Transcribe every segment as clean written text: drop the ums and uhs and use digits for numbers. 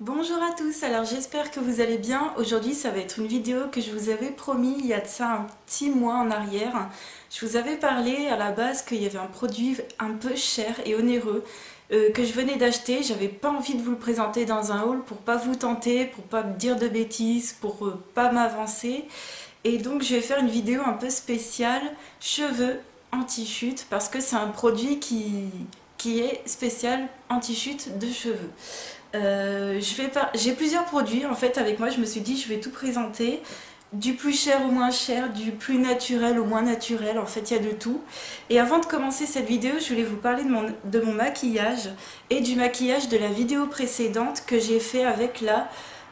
Bonjour à tous, alors j'espère que vous allez bien. Aujourd'hui ça va être une vidéo que je vous avais promis il y a de ça un petit mois en arrière. Je vous avais parlé à la base qu'il y avait un produit un peu cher et onéreux que je venais d'acheter. J'avais pas envie de vous le présenter dans un haul pour pas vous tenter, pour pas me dire de bêtises, pour pas m'avancer. Et donc je vais faire une vidéo un peu spéciale cheveux anti-chute parce que c'est un produit qui est spécial anti-chute de cheveux. J'ai plusieurs produits en fait avec moi, je me suis dit je vais tout présenter, du plus cher au moins cher, du plus naturel au moins naturel, en fait il y a de tout. Et avant de commencer cette vidéo, je voulais vous parler de mon maquillage et du maquillage de la vidéo précédente que j'ai fait avec la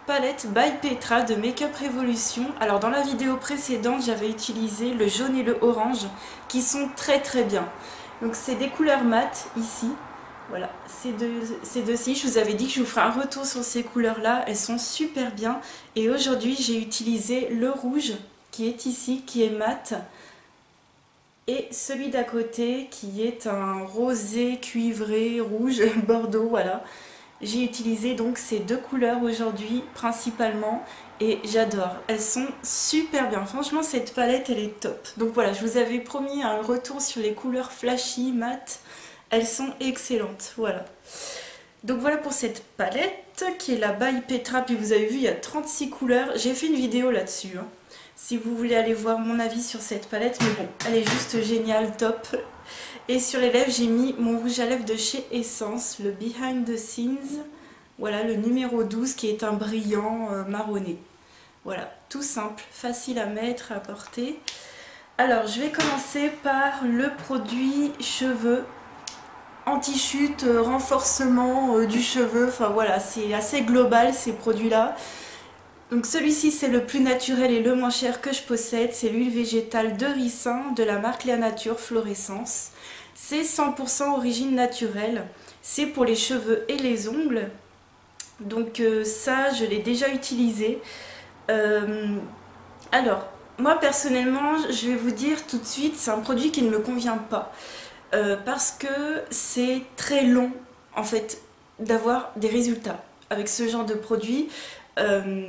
palette by Petra de Make-up Revolution. Alors dans la vidéo précédente, j'avais utilisé le jaune et le orange qui sont très bien. Donc c'est des couleurs mates ici. Voilà, ces deux-ci, je vous avais dit que je vous ferai un retour sur ces couleurs-là, elles sont super bien. Et aujourd'hui, j'ai utilisé le rouge qui est ici, qui est mat, et celui d'à côté qui est un rosé cuivré rouge bordeaux, voilà. J'ai utilisé donc ces deux couleurs aujourd'hui principalement et j'adore. Elles sont super bien. Franchement, cette palette, elle est top. Donc voilà, je vous avais promis un retour sur les couleurs flashy, mat. Elles sont excellentes, voilà. Donc voilà pour cette palette qui est la by Petra. Puis vous avez vu, il y a 36 couleurs. J'ai fait une vidéo là-dessus, hein, si vous voulez aller voir mon avis sur cette palette. Mais bon, elle est juste géniale, top. Et sur les lèvres, j'ai mis mon rouge à lèvres de chez Essence, le Behind the Scenes. Voilà, le numéro 12 qui est un brillant marronné. Voilà, tout simple, facile à mettre, à porter. Alors, je vais commencer par le produit cheveux anti-chute, renforcement du cheveu, enfin voilà, c'est assez global ces produits-là. Donc celui-ci c'est le plus naturel et le moins cher que je possède, c'est l'huile végétale de ricin de la marque La Nature Florescence. C'est 100% origine naturelle, c'est pour les cheveux et les ongles. Donc ça je l'ai déjà utilisé. Euh, alors, moi personnellement, je vais vous dire tout de suite, c'est un produit qui ne me convient pas. Parce que c'est très long en fait d'avoir des résultats avec ce genre de produit. Euh,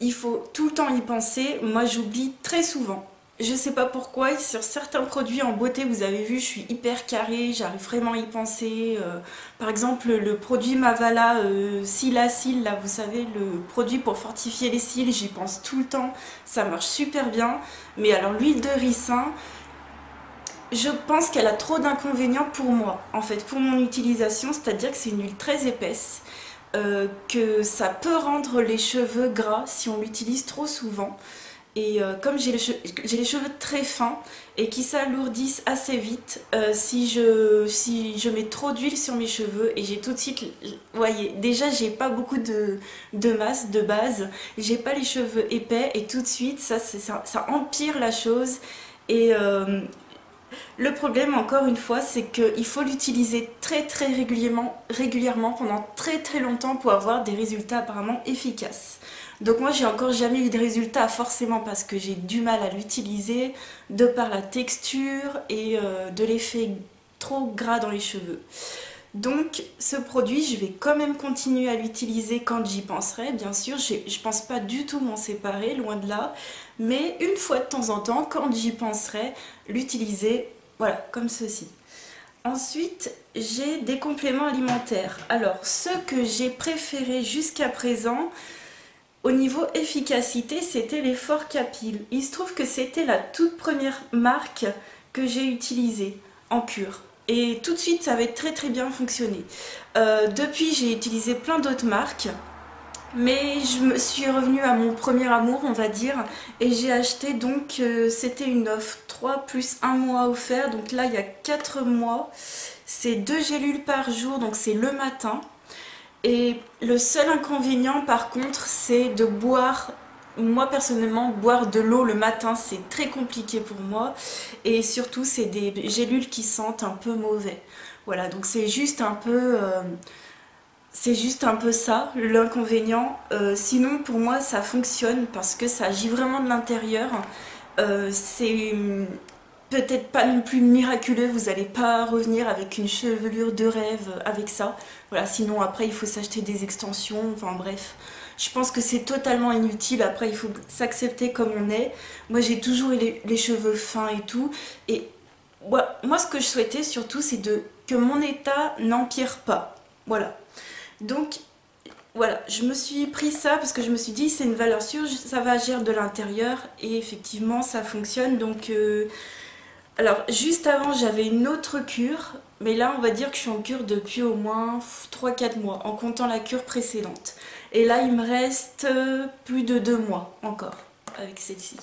il faut tout le temps y penser. Moi j'oublie très souvent. Je sais pas pourquoi, sur certains produits en beauté, vous avez vu, je suis hyper carrée, j'arrive vraiment à y penser. Par exemple, le produit Mavala Silacil, là, vous savez, le produit pour fortifier les cils, j'y pense tout le temps, ça marche super bien. Mais alors, l'huile de ricin, je pense qu'elle a trop d'inconvénients pour moi, en fait, pour mon utilisation, c'est-à-dire que c'est une huile très épaisse, que ça peut rendre les cheveux gras si on l'utilise trop souvent. Et comme j'ai les cheveux très fins et qui s'alourdissent assez vite, si je mets trop d'huile sur mes cheveux et j'ai tout de suite, vous voyez, déjà j'ai pas beaucoup de masse, de base, j'ai pas les cheveux épais et tout de suite ça empire la chose. Et le problème, encore une fois, c'est qu'il faut l'utiliser très régulièrement, pendant très longtemps pour avoir des résultats apparemment efficaces. Donc moi, j'ai encore jamais eu de résultats, forcément parce que j'ai du mal à l'utiliser, de par la texture et de l'effet trop gras dans les cheveux. Donc ce produit, je vais quand même continuer à l'utiliser quand j'y penserai, bien sûr. Je pense pas du tout m'en séparer, loin de là. Mais une fois de temps en temps, quand j'y penserai, l'utiliser, voilà, comme ceci. Ensuite, j'ai des compléments alimentaires. Alors, ceux que j'ai préférés jusqu'à présent, au niveau efficacité, c'était les Forcapil. Il se trouve que c'était la toute première marque que j'ai utilisée en cure. Et tout de suite, ça avait très bien fonctionné. Depuis, j'ai utilisé plein d'autres marques. Mais je me suis revenue à mon premier amour, on va dire, et j'ai acheté donc, c'était une offre 3 plus 1 mois offert, donc là il y a 4 mois, c'est 2 gélules par jour, donc c'est le matin. Et le seul inconvénient par contre, c'est de boire, moi personnellement, boire de l'eau le matin, c'est très compliqué pour moi, et surtout c'est des gélules qui sentent un peu mauvais. Voilà, donc c'est juste un peu ça, l'inconvénient. Sinon, pour moi, ça fonctionne parce que ça agit vraiment de l'intérieur. C'est peut-être pas non plus miraculeux, vous n'allez pas revenir avec une chevelure de rêve avec ça. Voilà, sinon après il faut s'acheter des extensions, enfin bref. Je pense que c'est totalement inutile, après il faut s'accepter comme on est. Moi j'ai toujours eu les cheveux fins et tout. Et moi ce que je souhaitais surtout c'est que mon état n'empire pas. Voilà. Donc voilà, je me suis pris ça parce que je me suis dit c'est une valeur sûre, ça va agir de l'intérieur et effectivement ça fonctionne. Donc alors juste avant j'avais une autre cure, mais là on va dire que je suis en cure depuis au moins 3-4 mois en comptant la cure précédente. Et là il me reste plus de 2 mois encore avec celle-ci.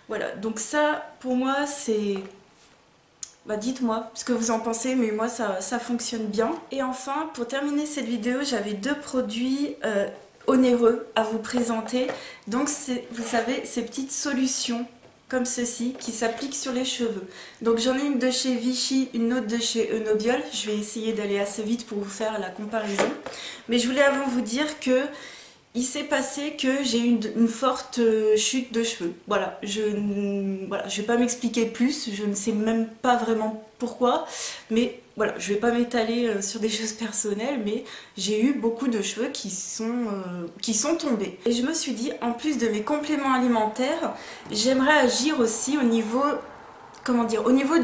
Voilà, donc ça pour moi c'est... Bah dites-moi ce que vous en pensez, mais moi ça fonctionne bien. Et enfin, pour terminer cette vidéo, j'avais 2 produits onéreux à vous présenter. Donc vous savez, ces petites solutions comme ceci qui s'appliquent sur les cheveux. Donc j'en ai une de chez Vichy, une autre de chez Eunobiol. Je vais essayer d'aller assez vite pour vous faire la comparaison. Mais je voulais avant vous dire que il s'est passé que j'ai eu une forte chute de cheveux. Voilà, je vais pas m'expliquer plus, je ne sais même pas vraiment pourquoi, mais voilà, je vais pas m'étaler sur des choses personnelles, mais j'ai eu beaucoup de cheveux qui sont tombés. Et je me suis dit, en plus de mes compléments alimentaires, j'aimerais agir aussi au niveau... Comment dire, au niveau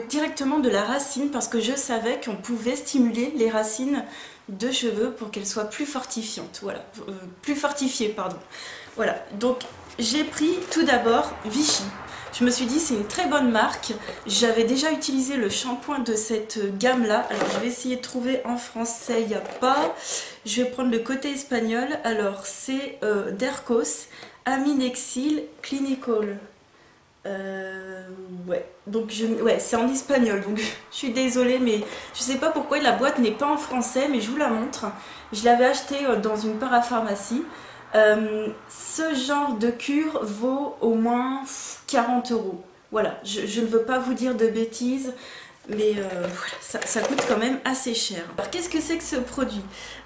directement de la racine, parce que je savais qu'on pouvait stimuler les racines de cheveux pour qu'elles soient plus fortifiantes, voilà, plus fortifiées, pardon. Voilà, donc j'ai pris tout d'abord Vichy. Je me suis dit c'est une très bonne marque, j'avais déjà utilisé le shampoing de cette gamme là, alors je vais essayer de trouver en français, il n'y a pas, je vais prendre le côté espagnol, alors c'est Dercos Aminexil Clinical. Ouais, donc ouais, c'est en espagnol, donc je suis désolée, mais je sais pas pourquoi la boîte n'est pas en français, mais je vous la montre. Je l'avais acheté dans une parapharmacie. Ce genre de cure vaut au moins 40 €. Voilà, je ne veux pas vous dire de bêtises, mais voilà, ça coûte quand même assez cher. Alors qu'est-ce que c'est que ce produit?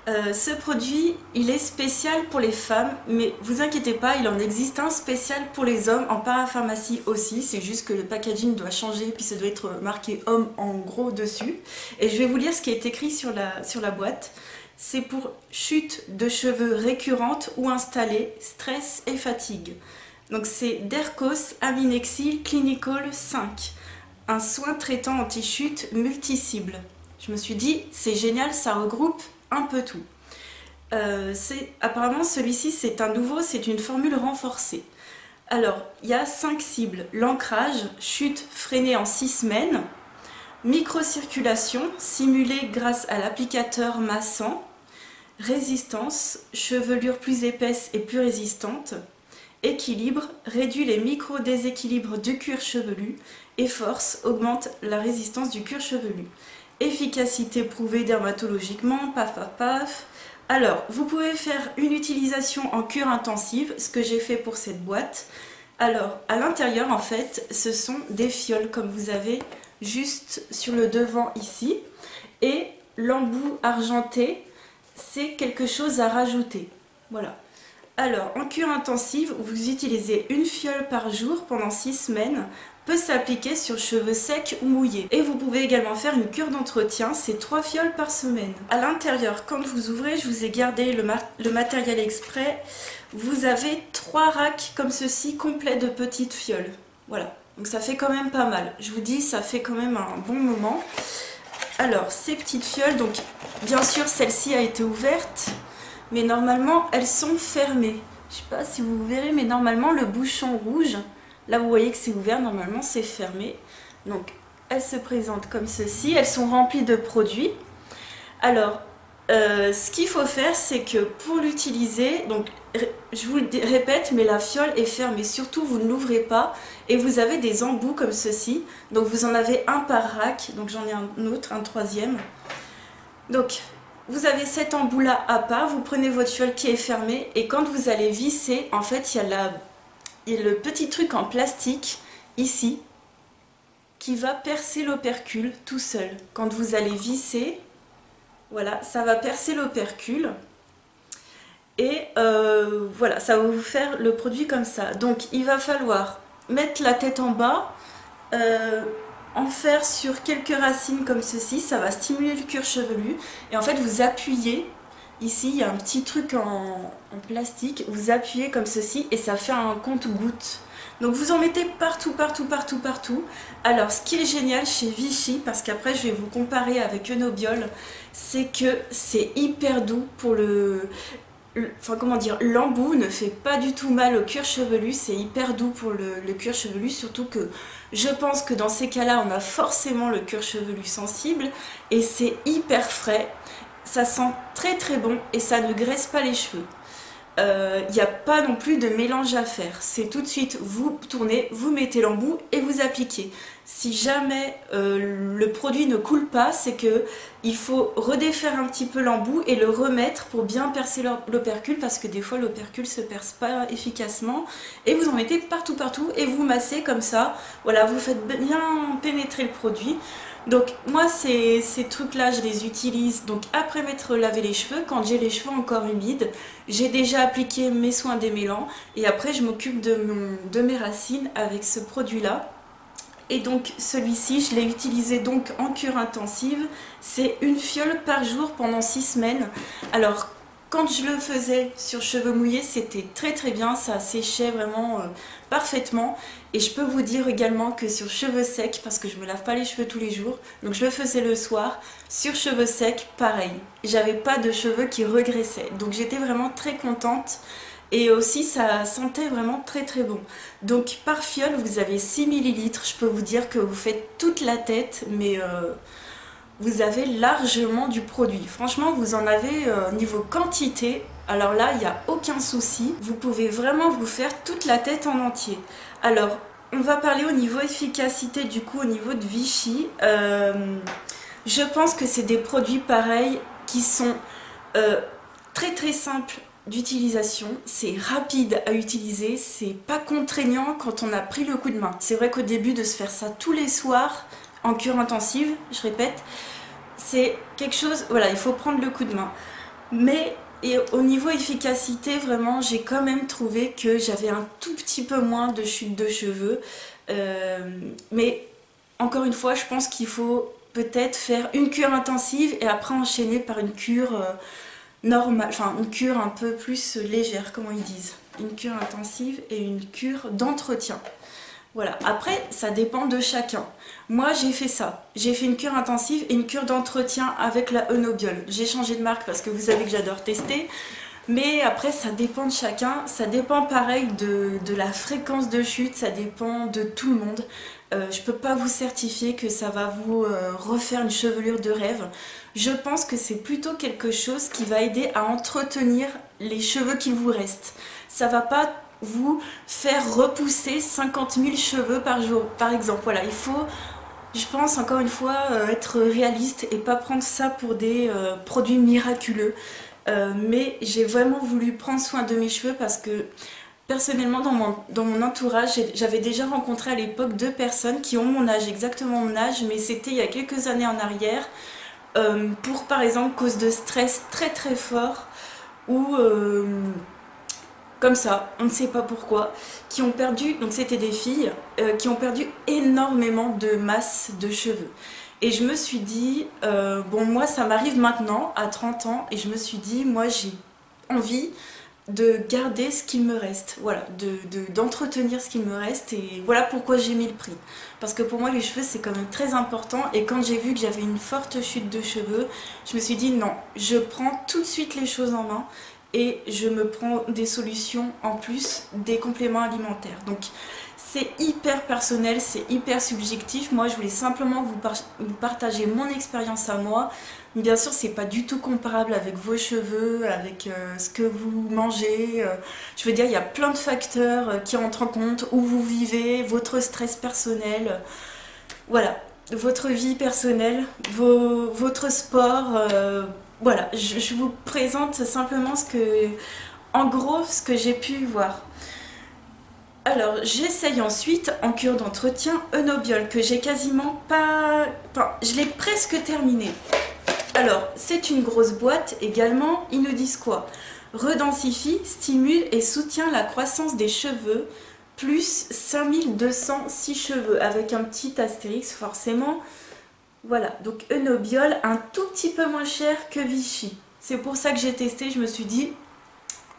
Ce produit, il est spécial pour les femmes, mais vous inquiétez pas, il en existe un spécial pour les hommes en parapharmacie aussi. C'est juste que le packaging doit changer, puis ça doit être marqué homme en gros dessus. Et je vais vous lire ce qui est écrit sur la boîte. C'est pour chute de cheveux récurrente ou installée, stress et fatigue. Donc c'est Dercos Aminexil Clinical 5. Un soin traitant anti-chute multi-cible. Je me suis dit, c'est génial, ça regroupe un peu tout. Apparemment, celui-ci, c'est un nouveau, c'est une formule renforcée. Alors, il y a 5 cibles. L'ancrage, chute freinée en 6 semaines. Microcirculation, simulée grâce à l'applicateur massant. Résistance, chevelure plus épaisse et plus résistante. Équilibre, réduit les micro-déséquilibres du cuir chevelu et force, augmente la résistance du cuir chevelu. Efficacité prouvée dermatologiquement, paf paf paf. Alors, vous pouvez faire une utilisation en cure intensive, ce que j'ai fait pour cette boîte. Alors, à l'intérieur, en fait, ce sont des fioles, comme vous avez juste sur le devant ici. Et l'embout argenté, c'est quelque chose à rajouter. Voilà. Alors, en cure intensive, vous utilisez une fiole par jour pendant 6 semaines, peut s'appliquer sur cheveux secs ou mouillés. Et vous pouvez également faire une cure d'entretien, c'est 3 fioles par semaine. À l'intérieur, quand vous ouvrez, je vous ai gardé le matériel exprès, vous avez 3 racks comme ceci, complets de petites fioles. Voilà, donc ça fait quand même pas mal. Je vous dis, ça fait quand même un bon moment. Alors, ces petites fioles, donc bien sûr, celle-ci a été ouverte, mais normalement, elles sont fermées. Je sais pas si vous verrez, mais normalement, le bouchon rouge, là, vous voyez que c'est ouvert, normalement, c'est fermé. Donc, elles se présentent comme ceci. Elles sont remplies de produits. Alors, ce qu'il faut faire, c'est que pour l'utiliser, donc, je vous le répète, mais la fiole est fermée. Surtout, vous ne l'ouvrez pas. Et vous avez des embouts comme ceci. Donc, vous en avez un par rack. Donc, j'en ai un autre, un troisième. Donc, vous avez cet embout-là à part. Vous prenez votre fiole qui est fermée. Et quand vous allez visser, en fait, il y a le petit truc en plastique, ici, qui va percer l'opercule tout seul. Quand vous allez visser, voilà, ça va percer l'opercule. Et voilà, ça va vous faire le produit comme ça. Donc, il va falloir mettre la tête en bas euh, en faire sur quelques racines comme ceci, ça va stimuler le cuir chevelu. Et en fait, vous appuyez, ici il y a un petit truc en plastique, vous appuyez comme ceci et ça fait un compte-gouttes. Donc vous en mettez partout, partout, partout, partout. Alors ce qui est génial chez Vichy, parce qu'après je vais vous comparer avec Enobiol, c'est que c'est hyper doux pour enfin comment dire, l'embout ne fait pas du tout mal au cuir chevelu, c'est hyper doux pour le cuir chevelu, surtout que je pense que dans ces cas-là, on a forcément le cuir chevelu sensible et c'est hyper frais, ça sent très très bon et ça ne graisse pas les cheveux. Il n'y a pas non plus de mélange à faire. C'est tout de suite, vous tournez, vous mettez l'embout et vous appliquez. Si jamais le produit ne coule pas, c'est que il faut redéfaire un petit peu l'embout et le remettre pour bien percer l'opercule parce que des fois l'opercule se perce pas efficacement. Et vous en mettez partout partout et vous massez comme ça. Voilà, vous faites bien pénétrer le produit. Donc moi ces trucs là je les utilise donc après m'être lavé les cheveux, quand j'ai les cheveux encore humides, j'ai déjà appliqué mes soins démêlants et après je m'occupe de mes racines avec ce produit là. Et donc celui-ci je l'ai utilisé donc en cure intensive, c'est une fiole par jour pendant 6 semaines. Alors quand je le faisais sur cheveux mouillés, c'était très très bien, ça séchait vraiment parfaitement. Et je peux vous dire également que sur cheveux secs, parce que je me lave pas les cheveux tous les jours, donc je le faisais le soir, sur cheveux secs, pareil. J'avais pas de cheveux qui regraissaient, donc j'étais vraiment très contente. Et aussi ça sentait vraiment très très bon. Donc par fiole, vous avez 6 millilitres, je peux vous dire que vous faites toute la tête, mais vous avez largement du produit. Franchement, vous en avez niveau quantité. Alors là, il n'y a aucun souci. Vous pouvez vraiment vous faire toute la tête en entier. Alors, on va parler au niveau efficacité, du coup, au niveau de Vichy. Je pense que c'est des produits pareils qui sont très très simples d'utilisation. C'est rapide à utiliser. C'est pas contraignant quand on a pris le coup de main. C'est vrai qu'au début, de se faire ça tous les soirs, en cure intensive, je répète, c'est quelque chose, voilà, il faut prendre le coup de main. Mais et au niveau efficacité, vraiment, j'ai quand même trouvé que j'avais un tout petit peu moins de chute de cheveux. Mais encore une fois, je pense qu'il faut peut-être faire une cure intensive et après enchaîner par une cure normale, enfin une cure un peu plus légère, comment ils disent. Une cure intensive et une cure d'entretien. Voilà, après ça dépend de chacun. Moi j'ai fait ça, j'ai fait une cure intensive et une cure d'entretien avec la Enobiol. J'ai changé de marque parce que vous savez que j'adore tester, mais après ça dépend de chacun, ça dépend pareil de la fréquence de chute, ça dépend de tout le monde. Je peux pas vous certifier que ça va vous refaire une chevelure de rêve. Je pense que c'est plutôt quelque chose qui va aider à entretenir les cheveux qu'il vous reste. Ça va pas vous faire repousser 50 000 cheveux par jour, par exemple. Voilà, il faut, je pense, encore une fois, être réaliste et pas prendre ça pour des produits miraculeux. Mais j'ai vraiment voulu prendre soin de mes cheveux parce que personnellement, dans mon entourage, j'avais déjà rencontré à l'époque 2 personnes qui ont mon âge, exactement mon âge, mais c'était il y a quelques années en arrière, pour par exemple cause de stress très très fort ou comme ça, on ne sait pas pourquoi, qui ont perdu, donc c'était des filles, qui ont perdu énormément de masse de cheveux. Et je me suis dit, bon moi ça m'arrive maintenant, à 30 ans, et je me suis dit, moi j'ai envie de garder ce qu'il me reste, voilà, d'entretenir ce qu'il me reste, et voilà pourquoi j'ai mis le prix. Parce que pour moi les cheveux c'est quand même très important, et quand j'ai vu que j'avais une forte chute de cheveux, je me suis dit non, je prends tout de suite les choses en main, et je me prends des solutions en plus des compléments alimentaires. Donc c'est hyper personnel, c'est hyper subjectif. Moi je voulais simplement vous partager mon expérience à moi. Bien sûr c'est pas du tout comparable avec vos cheveux, avec ce que vous mangez. Je veux dire il y a plein de facteurs qui entrent en compte, où vous vivez, votre stress personnel. Voilà, votre vie personnelle, votre sport. Voilà, je vous présente simplement en gros, ce que j'ai pu voir. Alors, j'essaye ensuite en cure d'entretien Enobiol, que j'ai quasiment pas... Enfin, je l'ai presque terminé. Alors, c'est une grosse boîte également. Ils nous disent quoi? Redensifie, stimule et soutient la croissance des cheveux plus 5206 cheveux, avec un petit astérix forcément. Voilà, donc Enobiol, un tout petit peu moins cher que Vichy. C'est pour ça que j'ai testé, je me suis dit,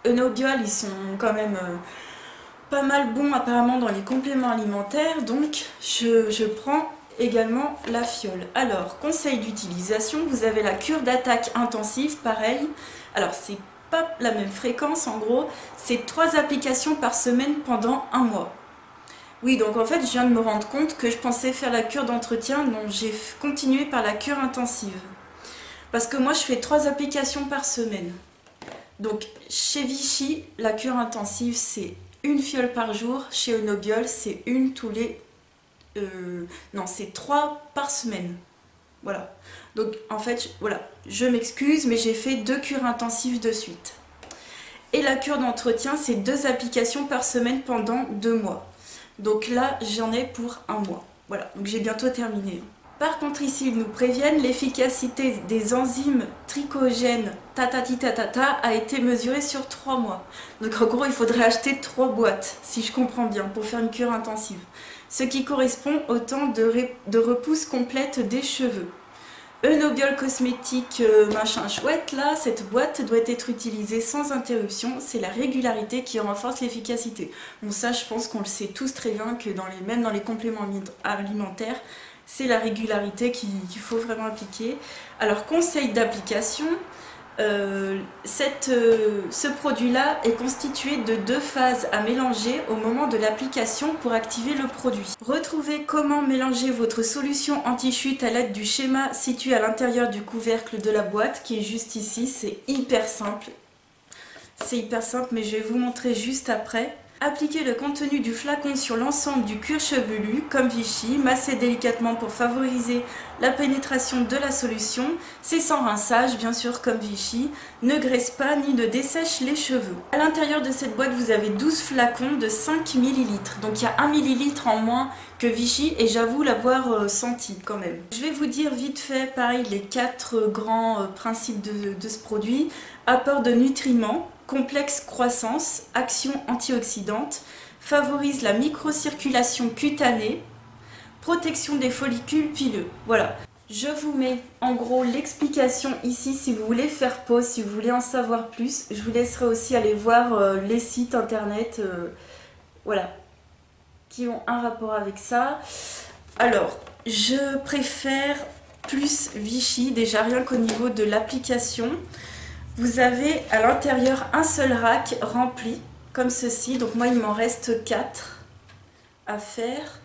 Enobiol, ils sont quand même pas mal bons apparemment dans les compléments alimentaires, donc je prends également la fiole. Alors, conseil d'utilisation, vous avez la cure d'attaque intensive, pareil. Alors, c'est pas la même fréquence, en gros, c'est 3 applications par semaine pendant un mois. Oui, donc en fait, je viens de me rendre compte que je pensais faire la cure d'entretien, donc j'ai continué par la cure intensive. Parce que moi, je fais 3 applications par semaine. Donc, chez Vichy, la cure intensive, c'est une fiole par jour. Chez Enobiol, c'est une tous les... non, c'est 3 par semaine. Voilà. Donc, en fait, voilà, je m'excuse, mais j'ai fait 2 cures intensives de suite. Et la cure d'entretien, c'est 2 applications par semaine pendant 2 mois. Donc là, j'en ai pour un mois. Voilà, donc j'ai bientôt terminé. Par contre, ici, ils nous préviennent, l'efficacité des enzymes tricogènes tatati tatata a été mesurée sur 3 mois. Donc en gros, il faudrait acheter 3 boîtes, si je comprends bien, pour faire une cure intensive. Ce qui correspond au temps de repousse complète des cheveux. Enobiol cosmétique machin chouette, là, cette boîte doit être utilisée sans interruption. C'est la régularité qui renforce l'efficacité. Bon, ça, je pense qu'on le sait tous très bien que même dans les compléments alimentaires, c'est la régularité qu'il faut vraiment appliquer. Alors, conseil d'application, ce produit-là est constitué de 2 phases à mélanger au moment de l'application pour activer le produit. Retrouvez comment mélanger votre solution anti-chute à l'aide du schéma situé à l'intérieur du couvercle de la boîte qui est juste ici. C'est hyper simple. C'est hyper simple, mais je vais vous montrer juste après. Appliquez le contenu du flacon sur l'ensemble du cuir chevelu, comme Vichy, massez délicatement pour favoriser la pénétration de la solution. C'est sans rinçage, bien sûr, comme Vichy, ne graisse pas ni ne dessèche les cheveux. À l'intérieur de cette boîte, vous avez 12 flacons de 5 ml. Donc il y a 1 ml en moins que Vichy et j'avoue l'avoir senti quand même. Je vais vous dire vite fait, pareil, les 4 grands principes de ce produit. Apport de nutriments. Complexe croissance, action antioxydante, favorise la microcirculation cutanée, protection des follicules pileux. Voilà, je vous mets en gros l'explication ici si vous voulez faire pause, si vous voulez en savoir plus. Je vous laisserai aussi aller voir les sites internet voilà, qui ont un rapport avec ça. Alors, je préfère plus Vichy, déjà rien qu'au niveau de l'application. Vous avez à l'intérieur un seul rack rempli, comme ceci. Donc moi, il m'en reste 4 à faire.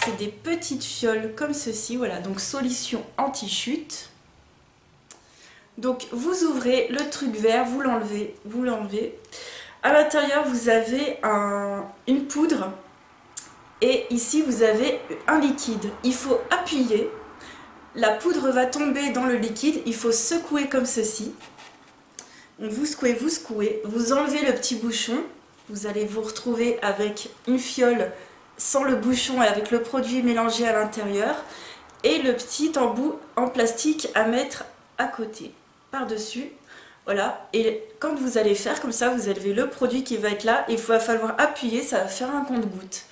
C'est des petites fioles comme ceci. Voilà, donc solution anti-chute. Donc vous ouvrez le truc vert, vous l'enlevez. À l'intérieur, vous avez une poudre. Et ici, vous avez un liquide. Il faut appuyer. La poudre va tomber dans le liquide. Il faut secouer comme ceci. Vous secouez, vous enlevez le petit bouchon, vous allez vous retrouver avec une fiole sans le bouchon et avec le produit mélangé à l'intérieur et le petit embout en plastique à mettre à côté, par-dessus. Voilà, et quand vous allez faire comme ça, vous avez le produit qui va être là et il va falloir appuyer, ça va faire un compte-gouttes.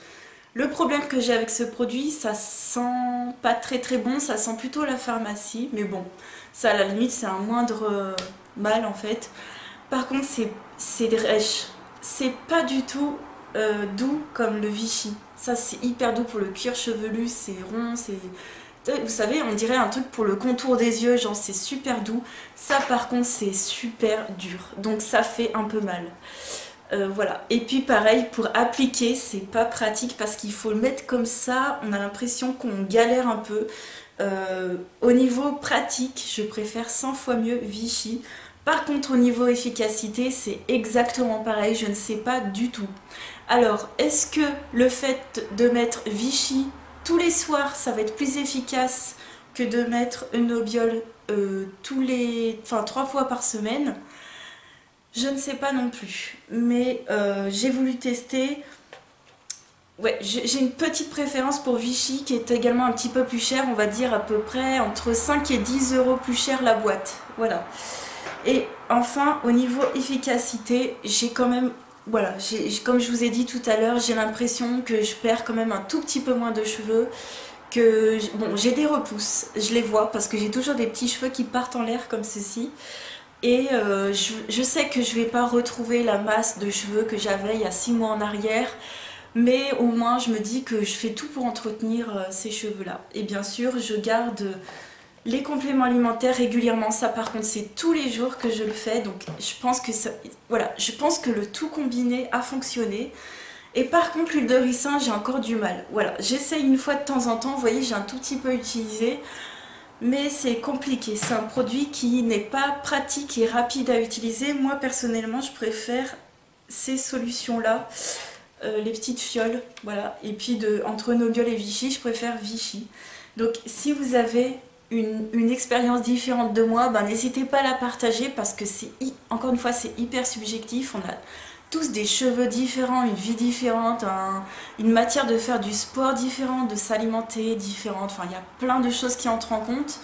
Le problème que j'ai avec ce produit, ça sent pas très bon, ça sent plutôt la pharmacie, mais bon, ça à la limite c'est un moindre mal en fait. Par contre c'est rêche, c'est pas du tout doux comme le Vichy. Ça c'est hyper doux pour le cuir chevelu, c'est rond, c'est... Vous savez, on dirait un truc pour le contour des yeux, genre c'est super doux. Ça par contre c'est super dur, donc ça fait un peu mal. Voilà, et puis pareil pour appliquer, c'est pas pratique parce qu'il faut le mettre comme ça, on a l'impression qu'on galère un peu. Au niveau pratique, je préfère 100 fois mieux Vichy. Par contre, au niveau efficacité, c'est exactement pareil, je ne sais pas du tout. Alors, est-ce que le fait de mettre Vichy tous les soirs, ça va être plus efficace que de mettre Enobiol 3 fois par semaine? Je ne sais pas non plus, mais j'ai voulu tester. Ouais, j'ai une petite préférence pour Vichy qui est également un petit peu plus cher, on va dire à peu près entre 5 et 10 € plus cher la boîte. Voilà. Et enfin, au niveau efficacité, j'ai quand même voilà, comme je vous ai dit tout à l'heure, j'ai l'impression que je perds quand même un tout petit peu moins de cheveux. Bon, j'ai des repousses, je les vois parce que j'ai toujours des petits cheveux qui partent en l'air comme ceci. Et je sais que je vais pas retrouver la masse de cheveux que j'avais il y a 6 mois en arrière. Mais au moins je me dis que je fais tout pour entretenir ces cheveux là. Et bien sûr je garde les compléments alimentaires régulièrement, ça par contre c'est tous les jours que je le fais, donc je pense que ça, voilà, je pense que le tout combiné a fonctionné. Et par contre l'huile de ricin j'ai encore du mal, voilà, j'essaye une fois de temps en temps, vous voyez j'ai un tout petit peu utilisé, mais c'est compliqué, c'est un produit qui n'est pas pratique et rapide à utiliser. Moi personnellement je préfère ces solutions là, les petites fioles, voilà, et puis entre Nobiol et Vichy je préfère Vichy. Donc si vous avez une expérience différente de moi, ben, n'hésitez pas à la partager parce que c'est, encore une fois, c'est hyper subjectif. On a tous des cheveux différents, une vie différente, une matière de faire du sport différente, de s'alimenter différente. Enfin, il y a plein de choses qui entrent en compte.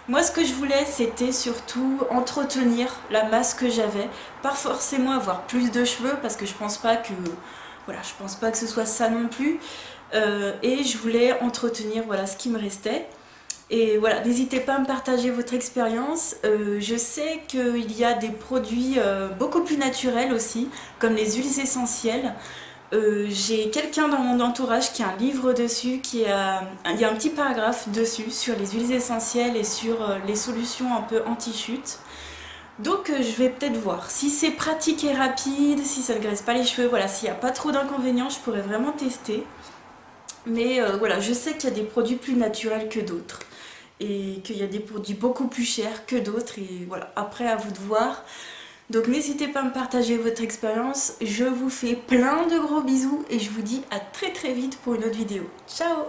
Moi, ce que je voulais, c'était surtout entretenir la masse que j'avais. Pas forcément avoir plus de cheveux parce que je pense pas que, voilà, je pense pas que ce soit ça non plus. Et je voulais entretenir, voilà, ce qui me restait. Et voilà, n'hésitez pas à me partager votre expérience. Je sais qu'il y a des produits beaucoup plus naturels aussi, comme les huiles essentielles. J'ai quelqu'un dans mon entourage qui a un livre dessus, il y a un petit paragraphe dessus sur les huiles essentielles et sur les solutions un peu anti-chute. Donc je vais peut-être voir. Si c'est pratique et rapide, si ça ne graisse pas les cheveux, voilà, s'il n'y a pas trop d'inconvénients, je pourrais vraiment tester. Mais voilà, je sais qu'il y a des produits plus naturels que d'autres et qu'il y a des produits beaucoup plus chers que d'autres, et voilà, après à vous de voir. Donc n'hésitez pas à me partager votre expérience, je vous fais plein de gros bisous et je vous dis à très très vite pour une autre vidéo. Ciao!